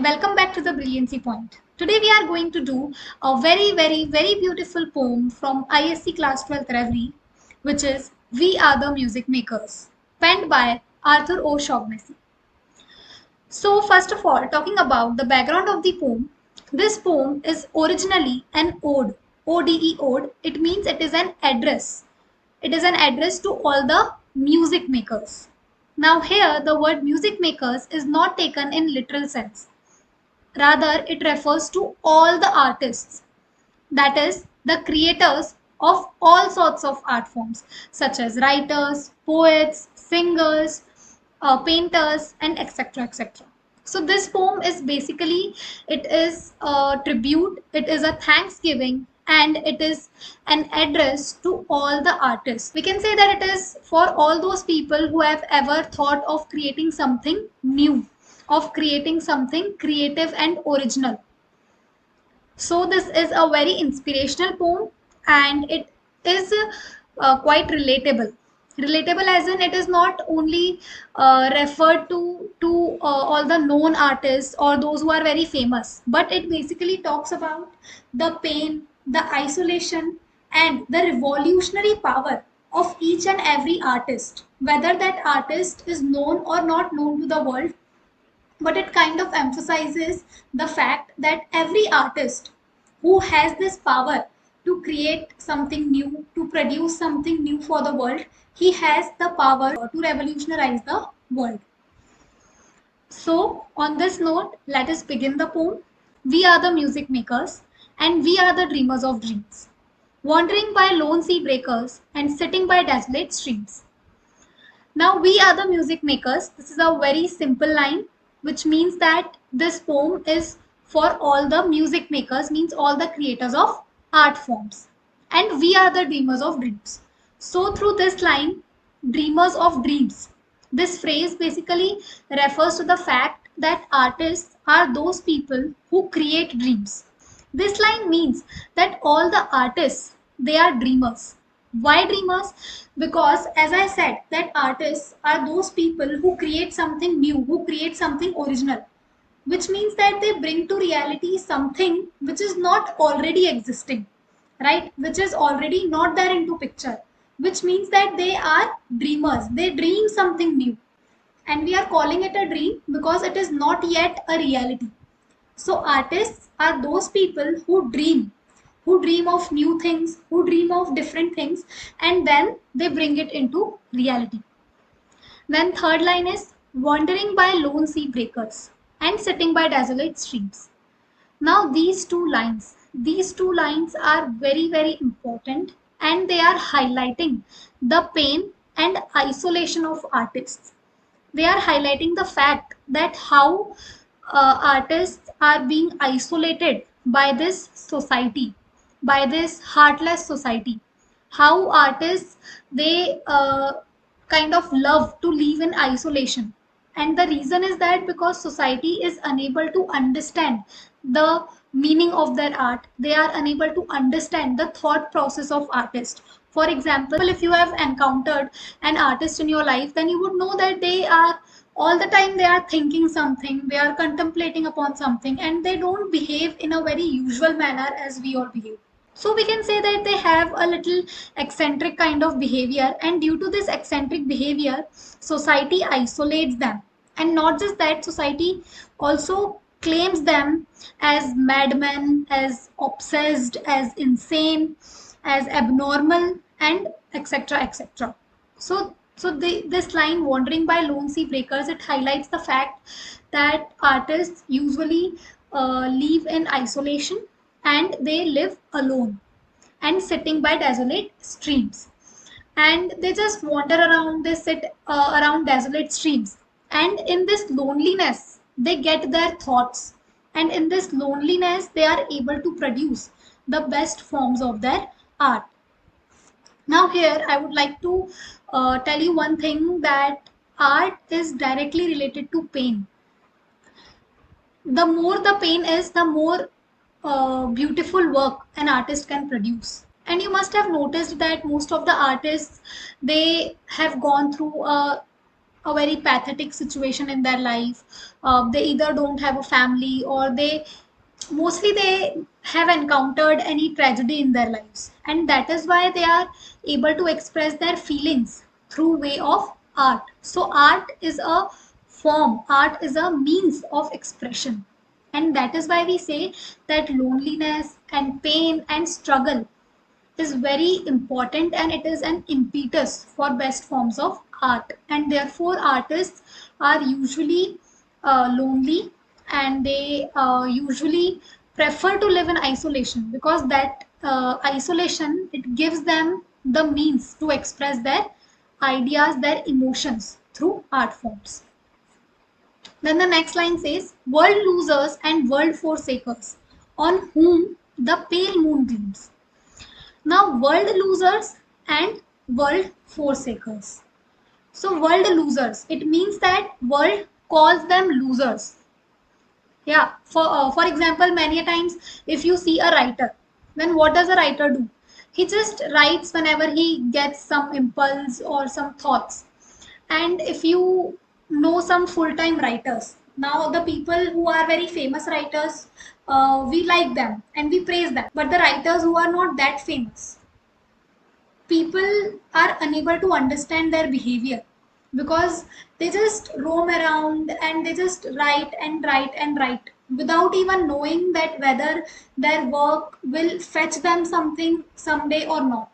and welcome back to the Brilliancy Point. Today we are going to do a very beautiful poem from ISC Class 12th Reverie, which is We Are the Music Makers, penned by Arthur O Shaughnessy. So first of all, talking about the background of the poem, this poem is originally an ode, ODE ode. It means it is an address. It is an address to all the music makers. Now here the word music makers is not taken in literal sense. Rather, it refers to all the artists, that is, the creators of all sorts of art forms, such as writers, poets, singers, painters, and etc. etc. So this poem is basically, it is a tribute, it is a thanksgiving, and it is an address to all the artists. We can say that it is for all those people who have ever thought of creating something new, of creating something creative and original. So this is a very inspirational poem, and it is quite relatable. Relatable as in it is not only referred to all the known artists or those who are very famous, but it basically talks about the pain, the isolation, and the revolutionary power of each and every artist, whether that artist is known or not known to the world. But it kind of emphasizes the fact that every artist who has this power to create something new, to produce something new for the world, he has the power to revolutionize the world. So, on this note, let us begin the poem. We are the music makers, and we are the dreamers of dreams, wandering by lone sea breakers and sitting by desolate streams. Now, we are the music makers. This is a very simple line, which means that this poem is for all the music makers, means all the creators of art forms. And we are the dreamers of dreams. So, through this line, dreamers of dreams, this phrase basically refers to the fact that artists are those people who create dreams. This line means that all the artists, they are dreamers. Why dreamers? Because as I said, that artists are those people who create something new, who create something original, which means that they bring to reality something which is not already existing, right? Which is already not there into picture, which means that they are dreamers. They dream something new. And we are calling it a dream because it is not yet a reality. So artists are those people who dream of new things, who dream of different things, and then they bring it into reality. Then third line is wandering by lone sea breakers and sitting by desolate streams. Now these two lines are very important, and they are highlighting the pain and isolation of artists. They are highlighting the fact that how artists are being isolated by this society, by this heartless society. How artists, they kind of love to live in isolation, and the reason is that because society is unable to understand the meaning of their art, they are unable to understand the thought process of artists. For example, if you have encountered an artist in your life, then you would know that they are all the time, they are thinking something, they are contemplating upon something, and they don't behave in a very usual manner as we all behave. So we can say that they have a little eccentric kind of behavior, and due to this eccentric behavior, society isolates them. And not just that, society also claims them as madmen, as obsessed, as insane, as abnormal, and etc. etc. This line, wandering by lone sea breakers, it highlights the fact that artists usually live in isolation, and they live alone and sitting by desolate streams. And they just wander around, they sit around desolate streams. And in this loneliness, they get their thoughts. And in this loneliness, they are able to produce the best forms of their art. Now, here I would like to tell you one thing, that art is directly related to pain. The more the pain is, the more beautiful work an artist can produce. And you must have noticed that most of the artists, they have gone through a a very pathetic situation in their life. They either don't have a family, or they have encountered any tragedy in their lives, and that is why they are able to express their feelings through way of art. So art is a form, art is a means of expression, and that is why we say that loneliness and pain and struggle is very important, and it is an impetus for best forms of art, and therefore artists are usually lonely, and they usually prefer to live in isolation, because that isolation, it gives them the means to express their ideas, their emotions through art forms. Then the next line says, world losers and world forsakers, on whom the pale moon gleams. Now, world losers and world forsakers. So, world losers, it means that world calls them losers. Yeah, for example, many a times if you see a writer, then what does a writer do? He just writes whenever he gets some impulse or some thoughts. And if you know some full-time writers, now the people who are very famous writers, we like them and we praise them. But the writers who are not that famous, people are unable to understand their behavior, because they just roam around and they just write and write and write without even knowing that whether their work will fetch them something someday or not.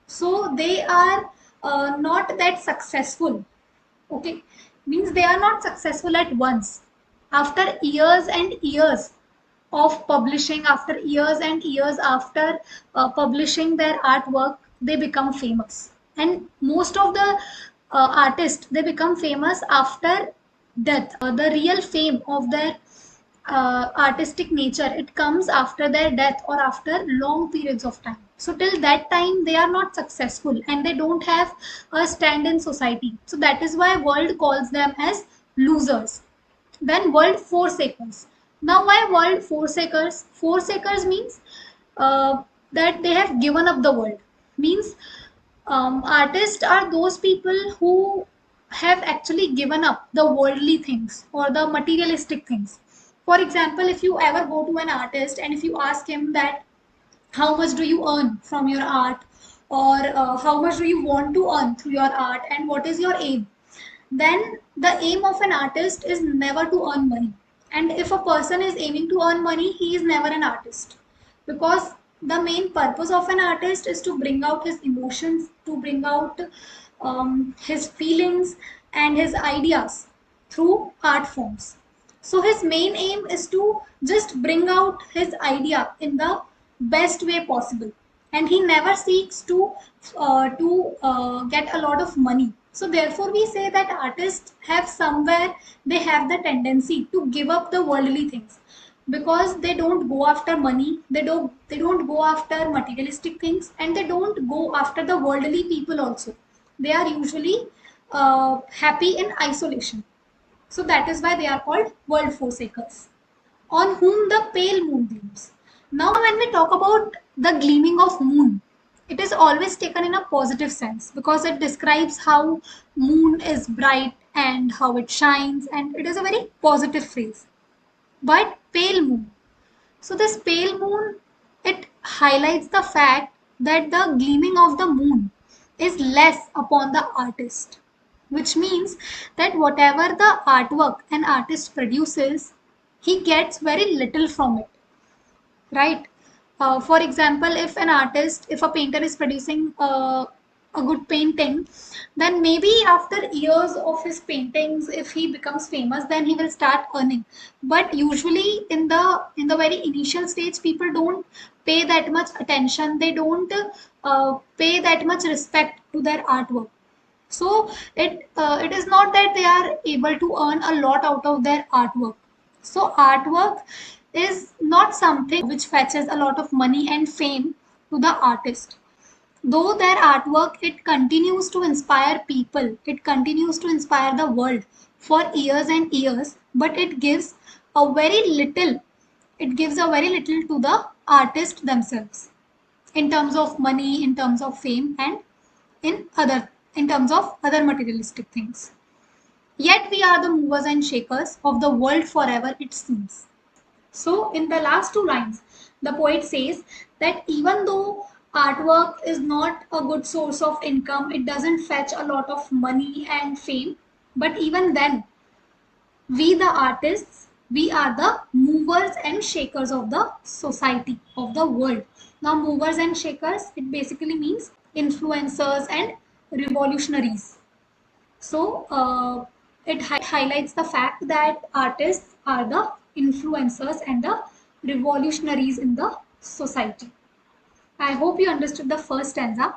So they are not that successful. Okay, means they are not successful at once. After years and years of publishing, after years and years after publishing their artwork, they become famous. And most of the artists, they become famous after death. The real fame of their artistic nature, it comes after their death or after long periods of time. So till that time they are not successful and they don't have a stand in society. So that is why world calls them as losers. Then world forsakers. Now why world forsakers? Forsakers means that they have given up the world. Means artists are those people who have actually given up the worldly things or the materialistic things. For example, if you ever go to an artist and if you ask him that how much do you earn from your art, or how much do you want to earn through your art, and what is your aim, then the aim of an artist is never to earn money. And if a person is aiming to earn money, he is never an artist, because the main purpose of an artist is to bring out his emotions, to bring out his feelings and his ideas through art forms. So his main aim is to just bring out his idea in the best way possible, and he never seeks to get a lot of money. So therefore, we say that artists have somewhere, they have the tendency to give up the worldly things, because they don't go after money, they don't go after materialistic things, and they don't go after the worldly people also. They are usually happy in isolation. So that is why they are called world forsakers, on whom the pale moon gleams. Now, when we talk about the gleaming of moon, it is always taken in a positive sense, because it describes how moon is bright and how it shines, and it is a very positive phrase. But pale moon. So this pale moon, it highlights the fact that the gleaming of the moon is less upon the artist, which means that whatever the artwork an artist produces, he gets very little from it, right? For example, if a painter is producing a good painting, then maybe after years of his paintings, if he becomes famous, then he will start earning. But usually in the very initial stage, people don't pay that much attention. They don't pay that much respect to their artwork. So it is not that they are able to earn a lot out of their artwork. So artwork is not something which fetches a lot of money and fame to the artist. Though their artwork, it continues to inspire people, it continues to inspire the world for years and years, but a very little it gives a very little to the artist themselves, in terms of money, in terms of fame, and in terms of other materialistic things. Yet we are the movers and shakers of the world forever, it seems. So, in the last two lines, the poet says that even though artwork is not a good source of income, it doesn't fetch a lot of money and fame, but even then, we the artists, we are the movers and shakers of the society, of the world. Now, movers and shakers, it basically means influencers and revolutionaries. So it highlights the fact that artists are the influencers and the revolutionaries in the society. I hope you understood the first stanza.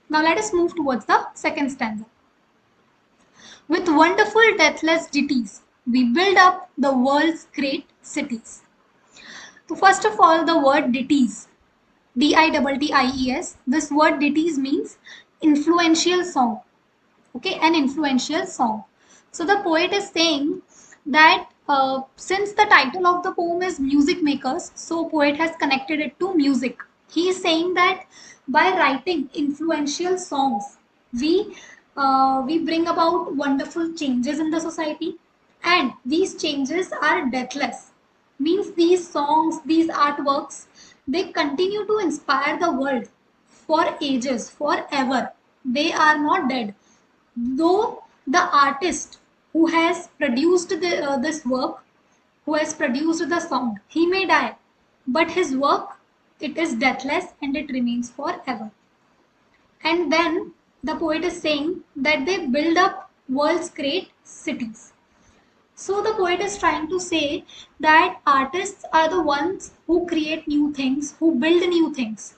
Now let us move towards the second stanza. With wonderful deathless ditties, we build up the world's great cities. So first of all, the word ditties, ditties. This word ditties means influential song. Okay, an influential song. So the poet is saying that since the title of the poem is music makers, so poet has connected it to music. He is saying that by writing influential songs, we bring about wonderful changes in the society, and these changes are deathless. Means these songs, these artworks, they continue to inspire the world for ages, forever. They are not dead, though the artist who has produced this work, who has produced the song, he may die, but his work, it is deathless and it remains forever. And then the poet is saying that they build up world's great cities. So the poet is trying to say that artists are the ones who create new things, who build new things.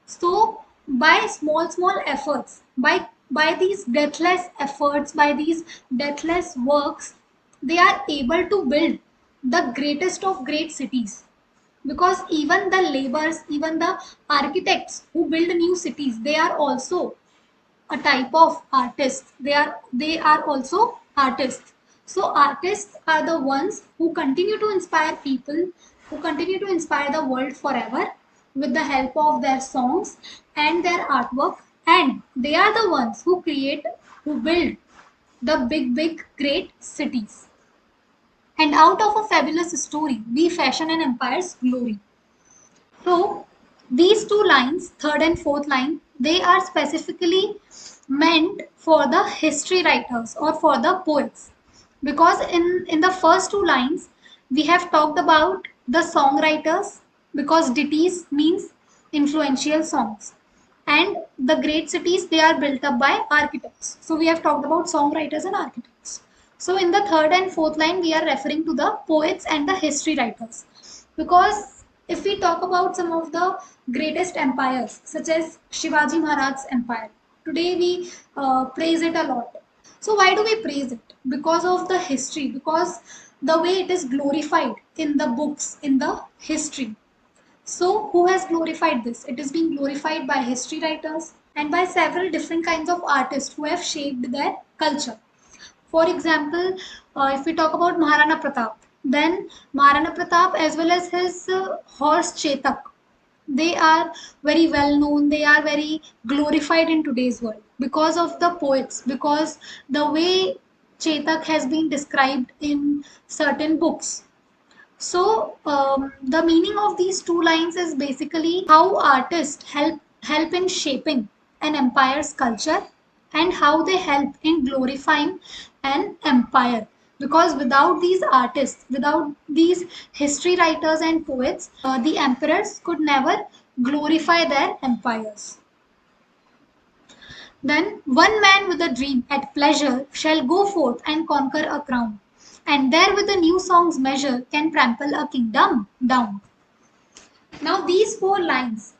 So by small efforts, by these deathless efforts, by these deathless works, they are able to build the greatest of great cities. Because even the laborers, even the architects who build new cities, they are also a type of artist. They are also artists. So artists are the ones who continue to inspire people, who continue to inspire the world forever with the help of their songs and their artwork, and they are the ones who create, who build the big great cities. And out of a fabulous story we fashion an empire's glory. So these two lines, third and fourth line, they are specifically meant for the history writers or for the poets. Because in the first two lines, we have talked about the songwriters, because ditties means influential songs. And the great cities, they are built up by architects. So we have talked about songwriters and architects. So in the third and fourth line, we are referring to the poets and the history writers. Because if we talk about some of the greatest empires, such as Shivaji Maharaj's empire, today we praise it a lot. So why do we praise it? Because of the history, because the way it is glorified in the books, in the history. So who has glorified this? It is being glorified by history writers and by several different kinds of artists who have shaped their culture. For example, if we talk about Maharana Pratap, then Maharana Pratap as well as his horse Chetak, they are very well known, they are very glorified in today's world because of the poets, because the way Chetak has been described in certain books. So the meaning of these two lines is basically how artists help in shaping an empire's culture and how they help in glorifying an empire. Because without these artists, without these history writers and poets, the emperors could never glorify their empires. Then one man with a dream at pleasure shall go forth and conquer a crown, and there with a new song's measure can trample a kingdom down. Now these four lines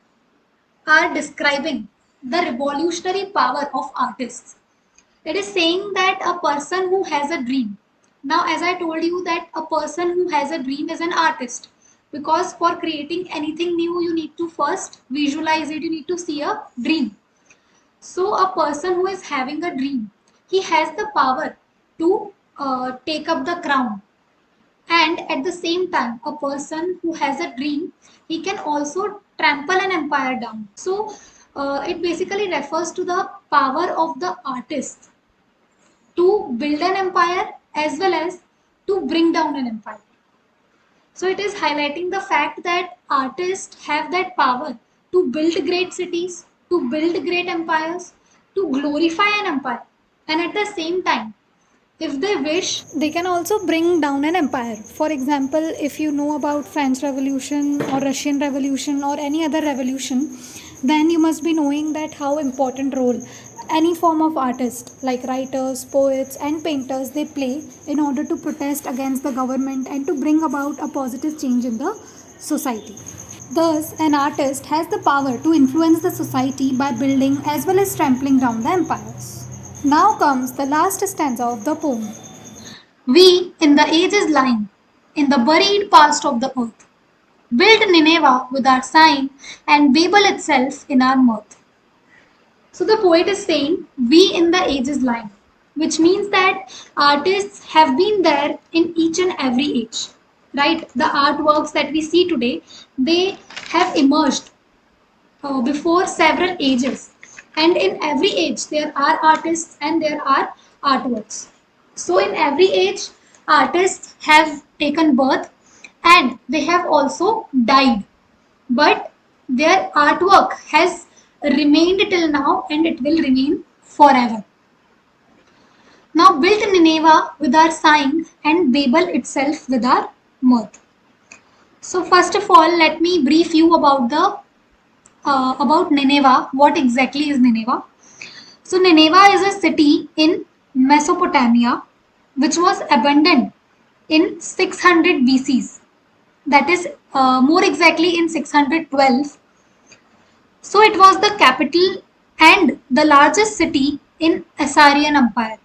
are describing the revolutionary power of artists. It is saying that a person who has a dream. Now, as I told you, that a person who has a dream is an artist. Because for creating anything new, you need to first visualize it, you need to see a dream. So a person who is having a dream, he has the power to take up the crown. And at the same time, a person who has a dream, he can also trample an empire down. So it basically refers to the power of the artist to build an empire as well as to bring down an empire. So it is highlighting the fact that artists have that power to build great cities, to build great empires, to glorify an empire, and at the same time, if they wish, they can also bring down an empire. For example, if you know about French Revolution or Russian Revolution or any other revolution, then you must be knowing that how important role any form of artist like writers, poets and painters they play in order to protest against the government and to bring about a positive change in the society. Thus, an artist has the power to influence the society by building as well as trampling down the empires. Now comes the last stanza of the poem. We, in the ages lying, in the buried past of the earth, build Nineveh with our sign and Babel itself in our mirth. So the poet is saying, we in the ages lying, which means that artists have been there in each and every age, right? The artworks that we see today, they have emerged before several ages. And in every age, there are artists and there are artworks. So, in every age, artists have taken birth and they have also died. But their artwork has remained till now and it will remain forever. Now, built Nineveh with our sign and Babel itself with our mirth. So, first of all, let me brief you about Nineveh. What exactly is Nineveh? So Nineveh is a city in Mesopotamia which was abandoned in 600 BCs. That is more exactly in 612. So it was the capital and the largest city in Assyrian Empire.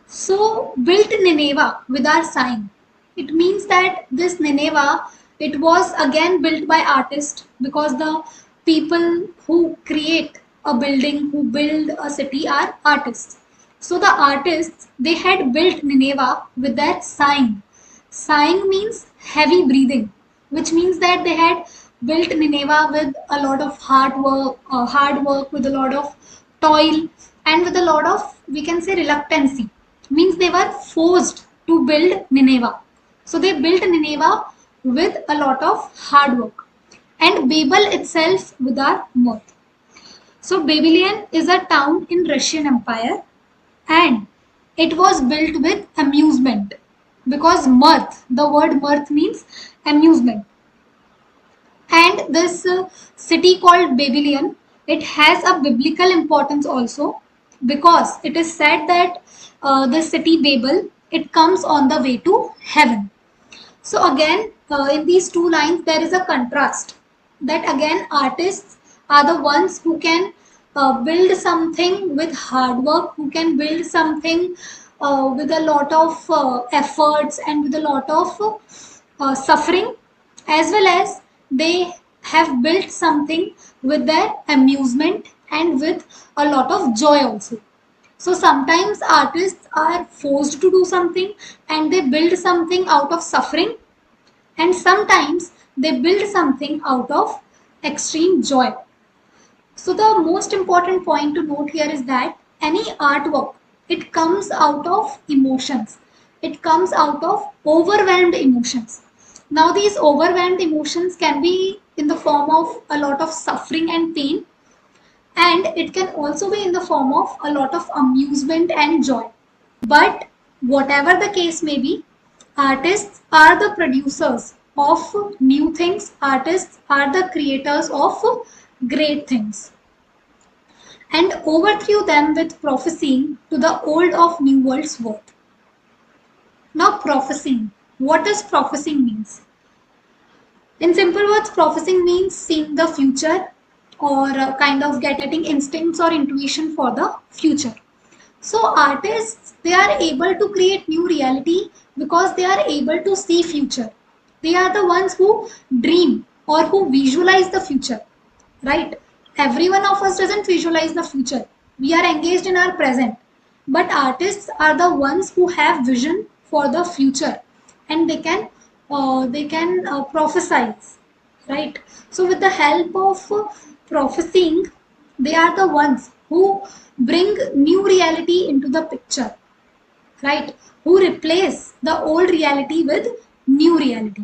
So built Nineveh with our sign. It means that this Nineveh, it was again built by artists because the people who create a building, who build a city are artists. So the artists, they had built Nineveh with that sign. Sign means heavy breathing, which means that they had built Nineveh with a lot of hard work, with a lot of toil, and with a lot of, we can say, reluctancy. Means they were forced to build Nineveh. So they built Nineveh with a lot of hard work, and Babel itself with our mirth. So Babylon is a town in Russian Empire and it was built with amusement because mirth, the word mirth means amusement. And this city called Babylon, it has a biblical importance also because it is said that the city Babel, it comes on the way to heaven. So again, in these two lines, there is a contrast that again artists are the ones who can build something with hard work, who can build something with a lot of efforts and with a lot of suffering, as well as they have built something with their amusement and with a lot of joy also. So sometimes artists are forced to do something and they build something out of suffering, and sometimes they build something out of extreme joy. So the most important point to note here is that any artwork, it comes out of emotions. It comes out of overwhelmed emotions. Now these overwhelmed emotions can be in the form of a lot of suffering and pain, and it can also be in the form of a lot of amusement and joy. But whatever the case may be, artists are the producers of new things, artists are the creators of great things, and overthrew them with prophesying to the old of new world's worth. Now, prophesying. What does prophesying means? In simple words, prophesying means seeing the future or kind of getting instincts or intuition for the future. So artists, they are able to create new reality because they are able to see future. They are the ones who dream or who visualize the future, right? Every one of us doesn't visualize the future. We are engaged in our present. But artists are the ones who have vision for the future and they can prophesize, right? So with the help of prophesying, they are the ones who bring new reality into the picture. right? Who replace the old reality with new reality.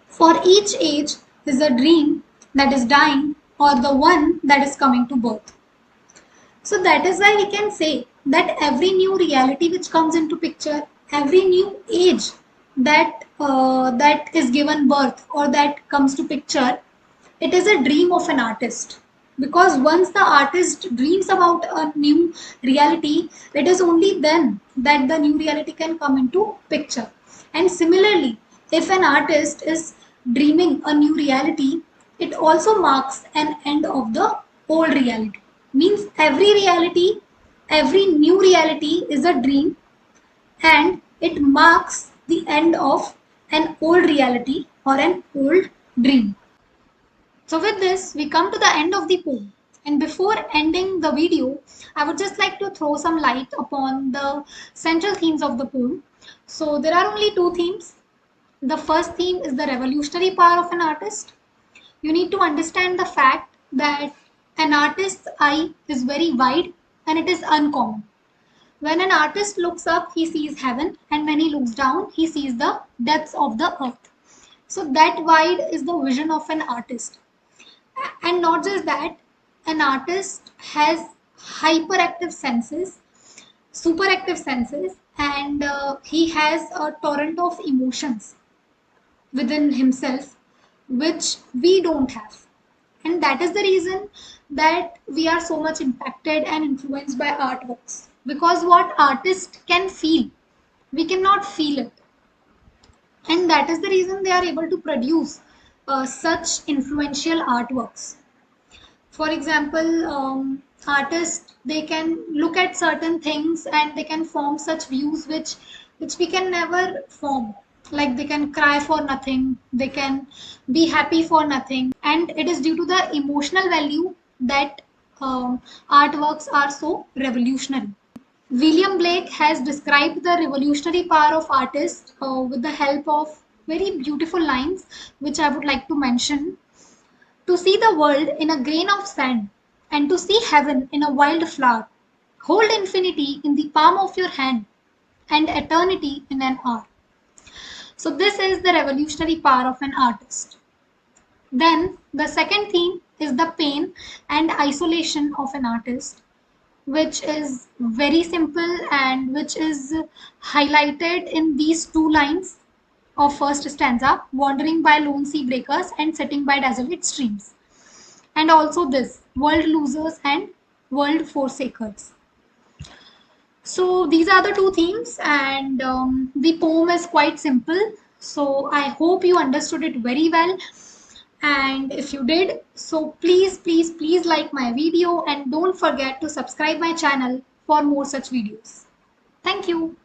For each age is a dream that is dying or the one that is coming to birth. So that is why we can say that every new reality which comes into picture, every new age that is given birth or that comes to picture, it is a dream of an artist. Because once the artist dreams about a new reality, it is only then that the new reality can come into picture. And similarly, if an artist is dreaming a new reality, it also marks an end of the old reality. Means every new reality is a dream, and it marks the end of an old reality or an old dream. So with this, we come to the end of the poem. And before ending the video, I would just like to throw some light upon the central themes of the poem. So there are only two themes. The first theme is the revolutionary power of an artist. You need to understand the fact that an artist's eye is very wide and it is uncommon. When an artist looks up, he sees heaven, and when he looks down, he sees the depths of the earth. So that wide is the vision of an artist. And not just that, an artist has hyperactive senses, superactive senses, and he has a torrent of emotions within himself, which we don't have. And that is the reason that we are so much impacted and influenced by artworks. Because what artists can feel, we cannot feel it. And that is the reason they are able to produce such influential artworks. For example, artists, they can look at certain things and they can form such views which we can never form. Like they can cry for nothing, they can be happy for nothing, and it is due to the emotional value that artworks are so revolutionary. William Blake has described the revolutionary power of artists with the help of very beautiful lines, which I would like to mention. To see the world in a grain of sand, and to see heaven in a wild flower. Hold infinity in the palm of your hand, and eternity in an hour. So, this is the revolutionary power of an artist. Then, the second theme is the pain and isolation of an artist, which is very simple and which is highlighted in these two lines of first stanza, wandering by lone sea breakers and sitting by desolate streams. And also this, world losers and world forsakers. So these are the two themes, and the poem is quite simple. So I hope you understood it very well. And if you did, so please like my video and don't forget to subscribe my channel for more such videos. Thank you.